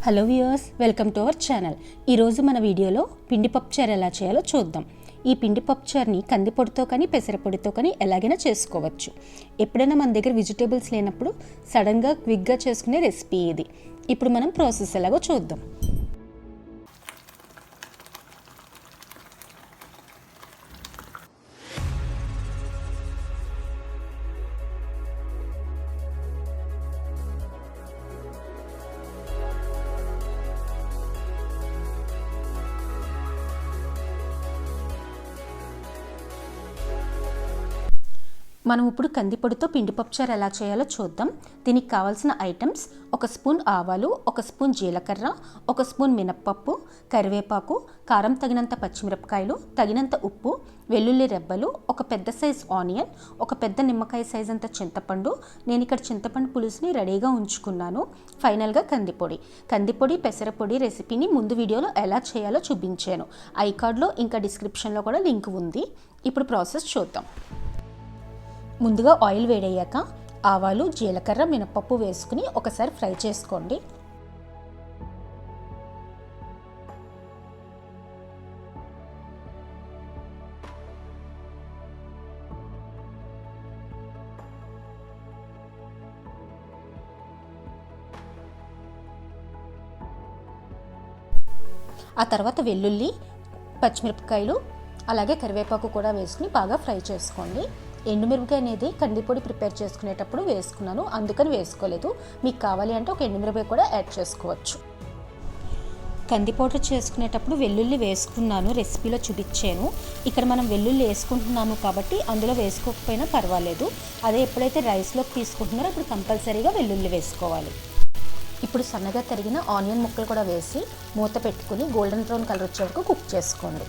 Hello viewers, welcome to our channel. ఈరోజు మన వీడియోలో పిండి పప్పుచారు ఎలా చేయాలో చూద్దాం. ఈ పిండి పప్పుచారుని కందిపొడితో కానీ పెసరపొడితో కానీ ఎలాగైనా చేసుకోవచ్చు. ఎప్పుడైనా మన దగ్గర వెజిటేబుల్స్ లేనప్పుడు సడన్గా క్విక్గా చేసుకునే రెసిపీ ఇది. ఇప్పుడు మనం ప్రాసెస్ ఎలాగో చూద్దాం. మనం ఇప్పుడు కందిపొడితో పిండి పప్పుచారు ఎలా చేయాలో చూద్దాం. దీనికి కావాల్సిన ఐటమ్స్: 1 స్పూన్ ఆవాలు, 1 స్పూన్ జీలకర్ర, 1 స్పూన్ మినప్పప్పు, కరివేపాకు, కారం తగినంత పచ్చిమిరపకాయలు, తగినంత ఉప్పు, వెల్లుల్లి రెబ్బలు, ఒక పెద్ద సైజ్ ఆనియన్, ఒక పెద్ద నిమ్మకాయ సైజ్ అంత చింతపండు. నేను ఇక్కడ చింతపండు పులుసుని రెడీగా ఉంచుకున్నాను. ఫైనల్గా కందిపొడి పెసరపొడి రెసిపీని ముందు వీడియోలో ఎలా చేయాలో చూపించాను. ఐకార్డ్లో ఇంకా డిస్క్రిప్షన్లో కూడా లింక్ ఉంది. ఇప్పుడు ప్రాసెస్ చూద్దాం. ముందుగా ఆయిల్ వేడయ్యాక ఆవాలు, జీలకర్ర, మినపప్పు వేసుకుని ఒకసారి ఫ్రై చేసుకోండి. ఆ తర్వాత వెల్లుల్లి, పచ్చిమిరపకాయలు అలాగే కరివేపాకు కూడా వేసుకుని బాగా ఫ్రై చేసుకోండి. ఎండుమిరపకాయ అనేది కందిపొడి ప్రిపేర్ చేసుకునేటప్పుడు వేసుకున్నాను, అందుకని వేసుకోలేదు. మీకు కావాలి అంటే ఒక ఎండుమిరపకాయ కూడా యాడ్ చేసుకోవచ్చు. కందిపౌడర్ చేసుకునేటప్పుడు వెల్లుల్లి వేసుకున్నాను, రెసిపీలో చూపించాను. ఇక్కడ మనం వెల్లుల్లి వేసుకుంటున్నాము కాబట్టి అందులో వేసుకోకపోయినా పర్వాలేదు. అదే ఎప్పుడైతే రైస్లోకి తీసుకుంటున్నారో అప్పుడు కంపల్సరీగా వెల్లుల్లి వేసుకోవాలి. ఇప్పుడు సన్నగా తరిగిన ఆనియన్ ముక్కలు కూడా వేసి మూత పెట్టుకుని గోల్డెన్ బ్రౌన్ కలర్ వచ్చే వరకు కుక్ చేసుకోండి.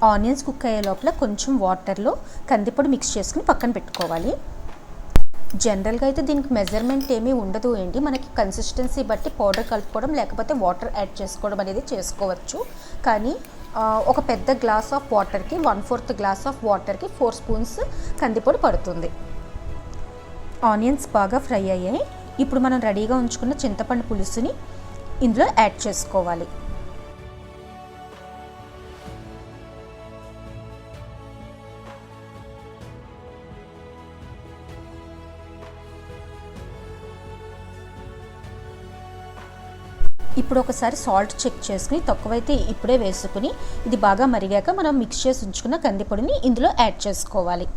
ఆనియన్స్ కుక్ అయ్యే లోపల కొంచెం వాటర్లో కందిపొడి మిక్స్ చేసుకుని పక్కన పెట్టుకోవాలి. జనరల్గా అయితే దీనికి మెజర్మెంట్ ఏమీ ఉండదు అండి. మనకి కన్సిస్టెన్సీ బట్టి పౌడర్ కలుపుకోవడం లేకపోతే వాటర్ యాడ్ చేసుకోవడం అనేది చేసుకోవచ్చు. కానీ ఒక పెద్ద గ్లాస్ ఆఫ్ వాటర్కి 1/4 గ్లాస్ ఆఫ్ వాటర్కి 4 స్పూన్స్ కందిపొడి పడుతుంది. ఆనియన్స్ బాగా ఫ్రై అయ్యాయి. ఇప్పుడు మనం రెడీగా ఉంచుకున్న చింతపండు పులుసుని ఇందులో యాడ్ చేసుకోవాలి. ఇప్పుడు ఒకసారి సాల్ట్ చెక్ చేసుకుని తక్కువైతే ఇప్పుడే వేసుకుని ఇది బాగా మరిగాక మనం మిక్స్ చేసి ఉంచుకున్న కందిపొడిని ఇందులో యాడ్ చేసుకోవాలి.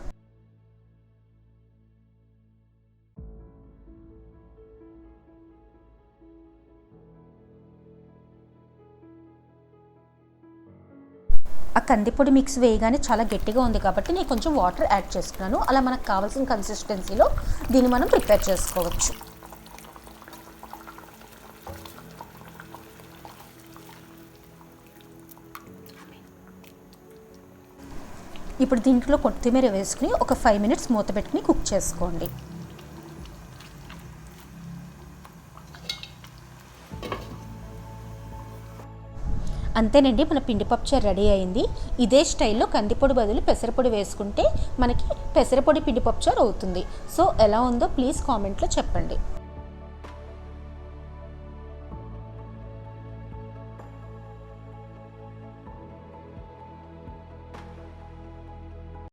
ఆ కందిపొడి మిక్స్ వేయగానే చాలా గట్టిగా ఉంది కాబట్టి నేను కొంచెం వాటర్ యాడ్ చేసుకున్నాను. అలా మనకు కావాల్సిన కన్సిస్టెన్సీలో దీన్ని మనం ప్రిపేర్ చేసుకోవచ్చు. ఇప్పుడు దీంట్లో కొత్తిమీర వేసుకుని ఒక 5 మినిట్స్ మూత పెట్టుకుని కుక్ చేసుకోండి. అంతేనండి, మన పిండి పప్పుచారు రెడీ అయింది. ఇదే స్టైల్లో కందిపొడి బదులు పెసరపొడి వేసుకుంటే మనకి పెసరపొడి పిండి పప్పుచారు అవుతుంది. సో ఎలా ఉందో ప్లీజ్ కామెంట్లో చెప్పండి.